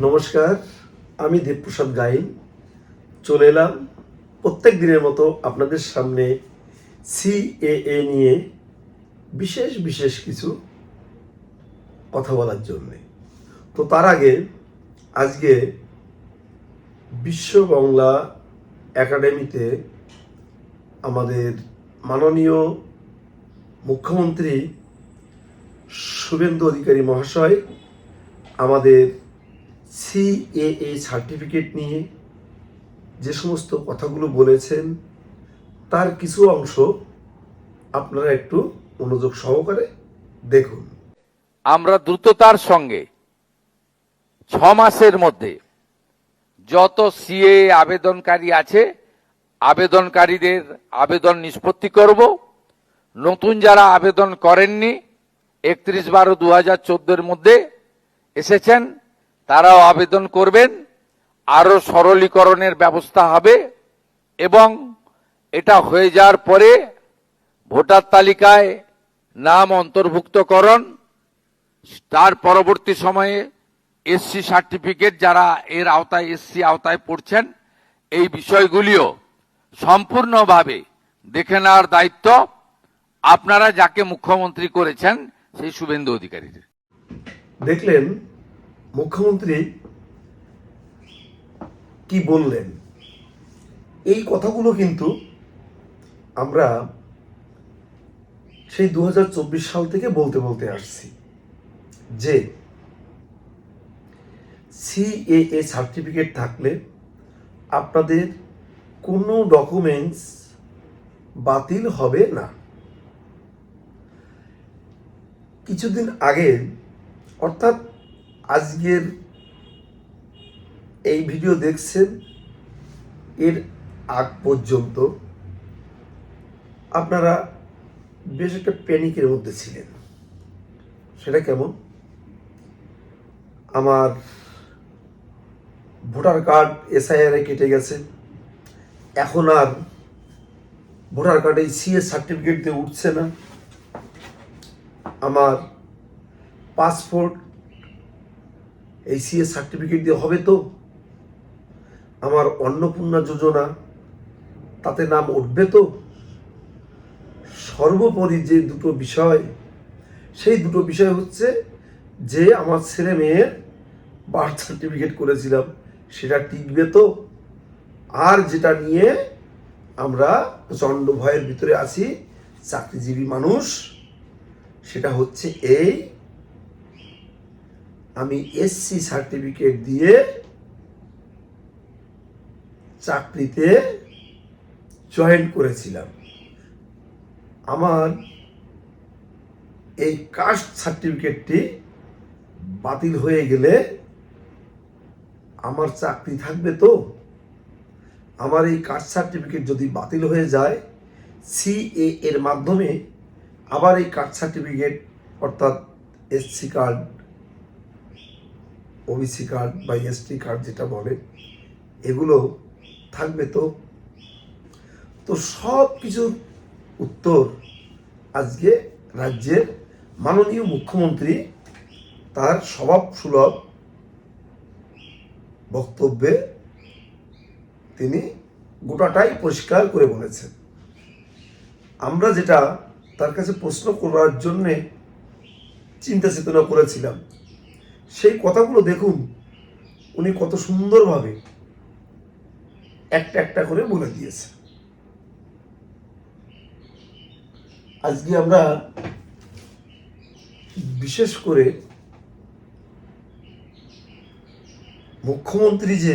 নমস্কার, আমি দেবপ্রসাদ গাইন চলে এলাম প্রত্যেক দিনের মতো আপনাদের সামনে সিএএ নিয়ে বিশেষ বিশেষ কিছু কথা বলার জন্যে। তো তার আগে আজকে বিশ্ব বাংলা একাডেমিতে আমাদের মাননীয় মুখ্যমন্ত্রী শুভেন্দু অধিকারী মহাশয় আমাদের সিএএ সার্টিফিকেট নিয়ে যে সমস্ত কথাগুলো বলেছেন তার কিছু অংশ আপনারা একটু মনোযোগ সহকারে দেখুন। আমরা দ্রুততার সঙ্গে 6 মাসের মধ্যে যত সিএ আবেদনকারী আছে আবেদনকারীদের আবেদন নিষ্পত্তি করব। নতুন যারা আবেদন করেননি 31/12/2014 মধ্যে এসেছেন তারাও আবেদন করবেন। আরো সরলীকরণের ব্যবস্থা হবে এবং এটা হয়ে যাওয়ার পরে ভোটার তালিকায় নাম অন্তর্ভুক্তকরণ, তার পরবর্তী সময়ে এসসি সার্টিফিকেট যারা এর আওতায় এসসি আওতায় পড়ছেন এই বিষয়গুলিও সম্পূর্ণভাবে দেখে নেওয়ার দায়িত্ব আপনারা যাকে মুখ্যমন্ত্রী করেছেন সেই শুভেন্দু অধিকারীদের। দেখলেন মুখ্যমন্ত্রী কি বললেন। এই কথাগুলো কিন্তু আমরা সেই 2024 সাল থেকে বলতে বলতে আসছি যে সিএএ সার্টিফিকেট থাকলে আপনাদের কোনো ডকুমেন্টস বাতিল হবে না। কিছুদিন আগে অর্থাৎ আজকের এই ভিডিও দেখছেন এর আগ পর্যন্ত আপনারা বেশ একটা প্যানিকের মধ্যে ছিলেন। সেটা কেমন? আমার ভোটার কার্ড এসআইআর কেটে গেছে, এখন আর ভোটার কার্ডে সিএ সার্টিফিকেট দিয়ে উঠছে না, আমার পাসপোর্ট এই সিএ সার্টিফিকেট দিয়ে হবে তো, আমার অন্নপূর্ণা যোজনা তাতে নাম উঠবে তো। সর্বোপরি যে দুটো বিষয়, সেই দুটো বিষয় হচ্ছে যে আমার ছেলে মেয়ের বার্থ সার্টিফিকেট করেছিলাম সেটা টিকবে তো, আর যেটা নিয়ে আমরা প্রচণ্ড ভয়ের ভিতরে আছি চাকরিজীবী মানুষ, সেটা হচ্ছে এই আমি এসসি সার্টিফিকেট দিয়ে চাকরিতে জয়েন করেছিলাম, আমার এই কাস্ট সার্টিফিকেটটি বাতিল হয়ে গেলে আমার চাকরি থাকবে তো। আমার এই কাস্ট সার্টিফিকেট যদি বাতিল হয়ে যায় সিএ এর মাধ্যমে আবার এই কাস্ট সার্টিফিকেট অর্থাৎ এসসি কার্ড, ওবিসি কার্ড বা এসটি কার্ড যেটা বলে এগুলো থাকবে তো। তো সব কিছুর উত্তর আজকে রাজ্যের মাননীয় মুখ্যমন্ত্রী তার স্বভাব সুলভ বক্তব্যে তিনি গোটাটাই পরিষ্কার করে বলেছেন। আমরা যেটা তার কাছে প্রশ্ন করার জন্যে চিন্তা চেতনা করেছিলাম সেই কথাগুলো দেখুন উনি কত সুন্দরভাবে একটা একটা করে বলে দিয়েছে। আজকে আমরা বিশেষ করে মুখ্যমন্ত্রী যে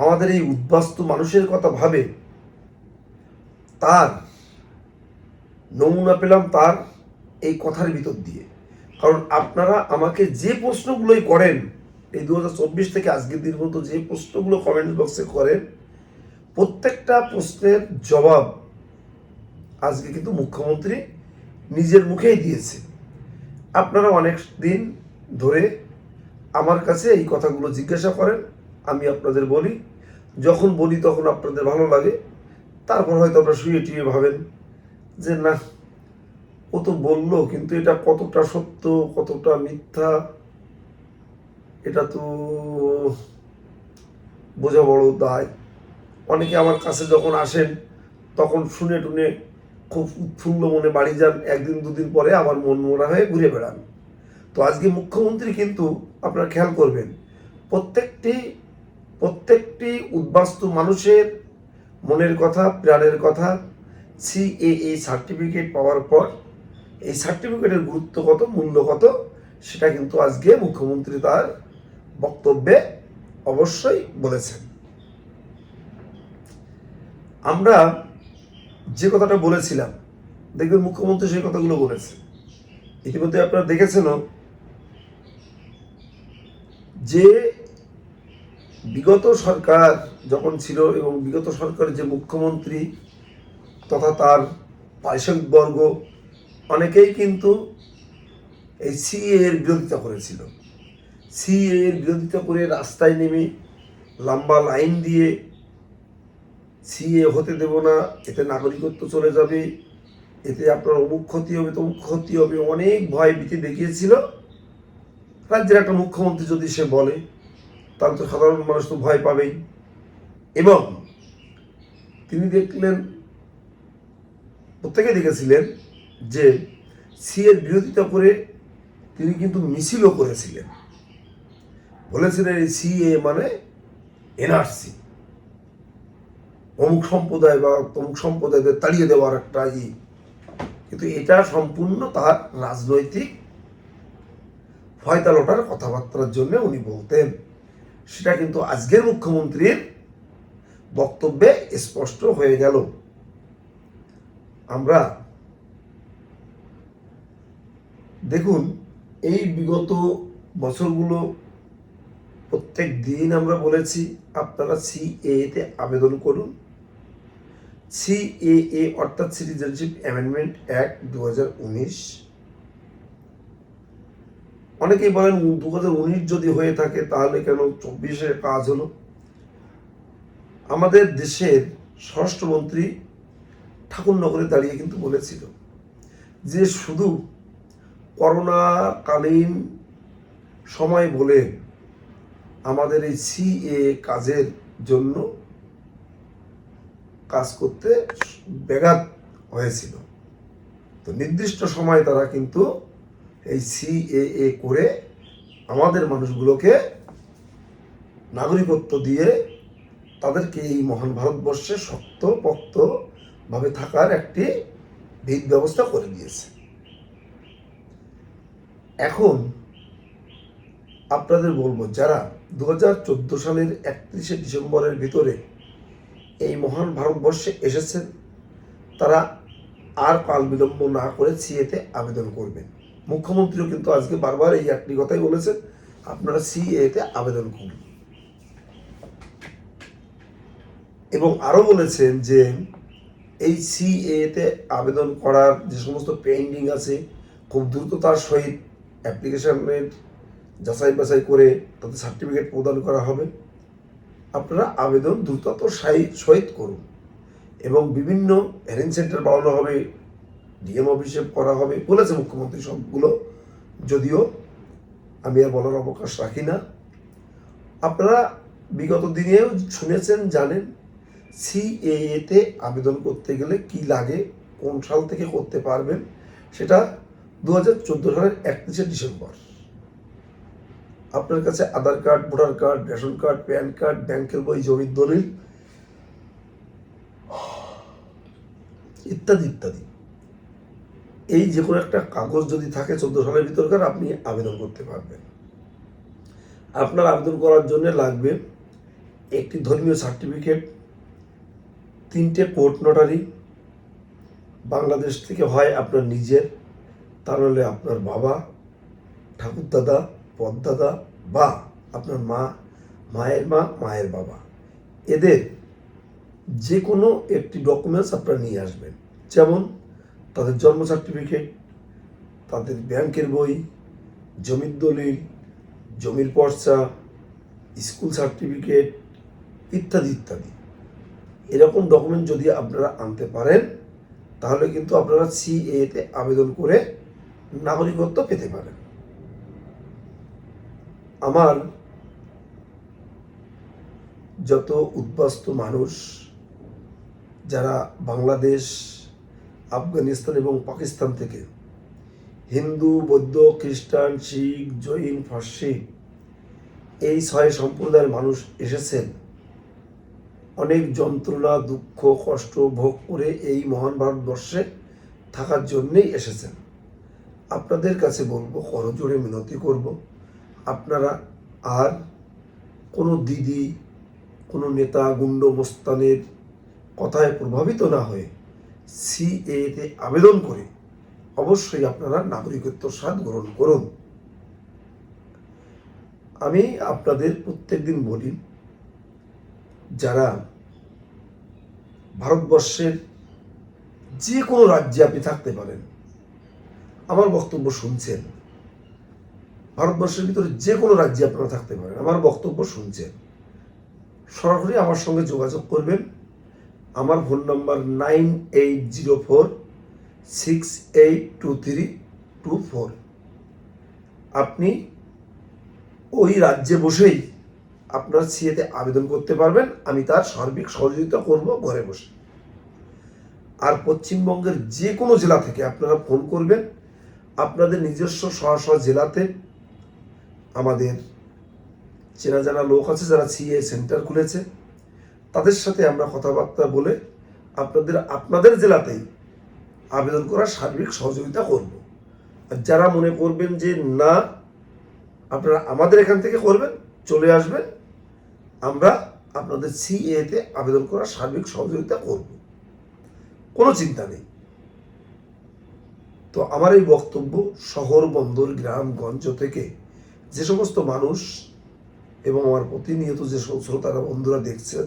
আমাদের এই উদ্বাস্তু মানুষের কথা ভাবে তার নমুনা পেলাম তার এই কথার ভিতর দিয়ে। কারণ আপনারা আমাকে যে প্রশ্নগুলোই করেন এই 2024 থেকে আজকের দিন পর্যন্ত যে প্রশ্নগুলো কমেন্ট বক্সে করেন প্রত্যেকটা প্রশ্নের জবাব আজকে কিন্তু মুখ্যমন্ত্রী নিজের মুখেই দিয়েছে। আপনারা অনেক দিন ধরে আমার কাছে এই কথাগুলো জিজ্ঞাসা করেন, আমি আপনাদের বলি, যখন বলি তখন আপনাদের ভালো লাগে, তারপর হয়তো আপনারা শুয়ে টুয়ে ভাবেন যে না ও তো বললো কিন্তু এটা কতটা সত্য কতটা মিথ্যা এটা তো বোঝা বড় দায়। অনেকে আমার কাছে যখন আসেন তখন শুনে টুনে খুব উৎফুল্ল মনে বাড়ি যান, একদিন দুদিন পরে আবার মন মরা হয়ে ঘুরে বেড়ান। তো আজকে মুখ্যমন্ত্রী কিন্তু আপনারা খেয়াল করবেন, প্রত্যেকটি উদ্বাস্তু মানুষের মনের কথা, প্রাণের কথা সিএএ সার্টিফিকেট পাওয়ার পর এই সার্টিফিকেটের গুরুত্ব কত, মূল্য কত, সেটা কিন্তু আজকে মুখ্যমন্ত্রী তার বক্তব্যে অবশ্যই বলেছেন। আমরা যে কথাটা বলেছিলাম, দেখবেন মুখ্যমন্ত্রী সেই কথাগুলো বলেছে। ইতিমধ্যে আপনারা দেখেছেনও যে বিগত সরকার যখন ছিল এবং বিগত সরকারের যে মুখ্যমন্ত্রী তথা তার পারিষদবর্গ অনেকেই কিন্তু এই সিএ এর বিরোধিতা করেছিল। সিএ এর বিরোধিতা করে রাস্তায় নেমে লম্বা লাইন দিয়ে সিএ হতে দেব না, এতে নাগরিকত্ব চলে যাবে, এতে আপনার অমুক ক্ষতি হবে, তমুক ক্ষতি হবে, অনেক ভয় ভীতি দেখিয়েছিল। রাজ্যের একটা মুখ্যমন্ত্রী যদি সে বলে তাহলে তো সাধারণ মানুষ তো ভয় পাবেই। এবং তিনি দেখলেন, প্রত্যেকে দেখেছিলেন যে সিএর বিরোধিতা করে তিনি কিন্তু মিছিলও করেছিলেন, বলেছিলেন এই সিএ মানে এনআরসি, অমুক সম্প্রদায় বা তমুক সম্প্রদায়দের তাড়িয়ে দেওয়ার একটা কিন্তু এটা সম্পূর্ণ তার রাজনৈতিক ফয়তালটার কথাবার্তার জন্য উনি বলতেন। সেটা কিন্তু আজকের মুখ্যমন্ত্রীর বক্তব্যে স্পষ্ট হয়ে গেল। আমরা দেখুন, এই বিগত বছরগুলো প্রত্যেক দিন আমরা বলেছি আপনারা সিএএ-তে আবেদন করুন। সিএএ অর্থাৎ সিটিজেনশিপ অ্যামেন্ডমেন্ট অ্যাক্ট 2019। অনেকেই বলেন 2019 যদি হয়ে থাকে তাহলে কেন 24-এ কাজ হলো। আমাদের দেশের স্বরাষ্ট্রমন্ত্রী ঠাকুরনগরে দাঁড়িয়ে কিন্তু বলেছিল যে শুধু করোনাকালীন সময় বলে আমাদের এই সিএ কাজের জন্য কাজ করতে ব্যাঘাত হয়েছিল। তো নির্দিষ্ট সময় তারা কিন্তু এই সিএএ করে আমাদের মানুষগুলোকে নাগরিকত্ব দিয়ে তাদেরকে এই মহান ভারতবর্ষে শক্তপোক্তভাবে থাকার একটি ভিত ব্যবস্থা করে দিয়েছে। এখন আপনাদের বলবো, যারা 2014 সালের 31শে ডিসেম্বরের ভিতরে এই মহান ভারতবর্ষে এসেছেন তারা আর কাল বিলম্ব না করে সিএতে আবেদন করবেন। মুখ্যমন্ত্রীও কিন্তু আজকে বারবার এই একটি কথাই বলেছেন, আপনারা সিএতে আবেদন করুন। এবং আরও বলেছেন যে এই সিএতে আবেদন করার যে সমস্ত পেন্ডিং আছে খুব দ্রুততার সহিত অ্যাপ্লিকেশনের যাচাই বাছাই করে তাদের সার্টিফিকেট প্রদান করা হবে। আপনারা আবেদন দ্রুততার সহিত করুন এবং বিভিন্ন হেয়ারিং সেন্টার বাড়ানো হবে, ডিএম অফিসে করা হবে বলেছে মুখ্যমন্ত্রী সবগুলো, যদিও আমি আর বলার অবকাশ রাখি না। আপনারা বিগত দিনেও শুনেছেন, জানেন সিএএতে আবেদন করতে গেলে কি লাগে, কোন সাল থেকে করতে পারবেন, সেটা 2014 সালের 31শে ডিসেম্বর। আপনার কাছে Aadhaar card, voter card, ration card, PAN card, ব্যাংকের বই, জমির দলিল ইত্যাদি ইত্যাদি, এই যে কোনো একটা কাগজ যদি থাকে 14 সালের ভিতরকার, আপনি আবেদন করতে পারবেন। আপনার আবেদন করার জন্য লাগবে একটি ধর্মীয় সার্টিফিকেট, 3টে কোর্ট নোটারি, বাংলাদেশ থেকে হয় আপনার নিজের, তা নাহলে আপনার বাবা, ঠাকুরদাদা, পদদাদা বা আপনার মা, মায়ের মা, মায়ের বাবা, এদের যে কোনো একটি ডকুমেন্টস আপনারা নিয়ে আসবেন। যেমন তাদের জন্ম সার্টিফিকেট, তাদের ব্যাংকের বই, জমির দলিল, জমির পর্চা, স্কুল সার্টিফিকেট ইত্যাদি ইত্যাদি। এরকম ডকুমেন্ট যদি আপনারা আনতে পারেন তাহলে কিন্তু আপনারা সিএতে আবেদন করে নাগরিকত্ব পেতে পারেন। আমার যত উদ্বাস্তু মানুষ যারা বাংলাদেশ, আফগানিস্তান এবং পাকিস্তান থেকে হিন্দু, বৌদ্ধ, খ্রিস্টান, শিখ, জৈন, ফার্সি এই 6 সম্প্রদায়ের মানুষ এসেছেন অনেক যন্ত্রণা, দুঃখ, কষ্ট ভোগ করে এই মহান ভারতবর্ষে থাকার জন্যেই এসেছেন। আপনাদের কাছে বলবো, করজোড়ে মিনতি করব, আপনারা আর কোনো দিদি, কোনো নেতা, গুন্ড, মোস্তানের কথায় প্রভাবিত না হয়ে সিএতে আবেদন করে অবশ্যই আপনারা নাগরিকত্ব স্বাদ গ্রহণ করুন। আমি আপনাদের প্রত্যেকদিন বলি, যারা ভারতবর্ষের যে কোনো রাজ্যে আপনি থাকতে পারেন, আমার বক্তব্য শুনছেন, ভারতবর্ষের ভিতরে যে কোনো রাজ্যে আপনারা থাকতে পারেন, আমার বক্তব্য শুনছেন, সরাসরি আমার সঙ্গে যোগাযোগ করবেন। আমার ফোন নাম্বার 9804682324। আপনি ওই রাজ্যে বসেই আপনার সিএতে আবেদন করতে পারবেন, আমি তার সার্বিক সহযোগিতা করব ঘরে বসে। আর পশ্চিমবঙ্গের যে কোনো জেলা থেকে আপনারা ফোন করবেন, আপনাদের নিজস্ব স্ব জেলাতে আমাদের চেনা জানা লোক আছে যারা সিএ সেন্টার খুলেছে, তাদের সাথে আমরা কথাবার্তা বলে আপনাদের জেলাতেই আবেদন করার সার্বিক সহযোগিতা করব। আর যারা মনে করবেন যে না আপনারা আমাদের এখান থেকে করবেন, চলে আসবেন, আমরা আপনাদের সিএতে আবেদন করার সার্বিক সহযোগিতা করব, কোনো চিন্তা নেই। তো আমার এই বক্তব্য শহর, বন্দর, গ্রাম, গঞ্জ থেকে যে সমস্ত মানুষ এবং আমার প্রতিনিয়ত যে শ্রোতারা, বন্ধুরা দেখছে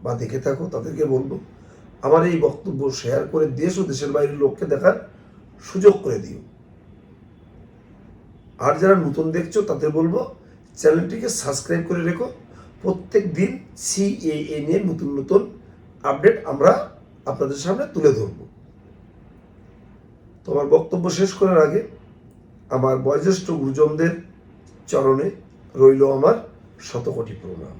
বা দেখে থাকো, তাদেরকে বলবো আমার এই বক্তব্য শেয়ার করে দেশ ও দেশের বাইরের লোককে দেখার সুযোগ করে দিও। আর যারা নতুন দেখছো তাদের বলবো চ্যানেলটিকে সাবস্ক্রাইব করে রেখো। প্রত্যেক দিন সিএএ নিয়ে নতুন নতুন আপডেট আমরা আপনাদের সামনে তুলে ধরব। তোমার বক্তব্য শেষ করার আগে আমার বয়োজ্যেষ্ঠ গুরুজনদের চরণে রইল আমার শতকোটি প্রণাম।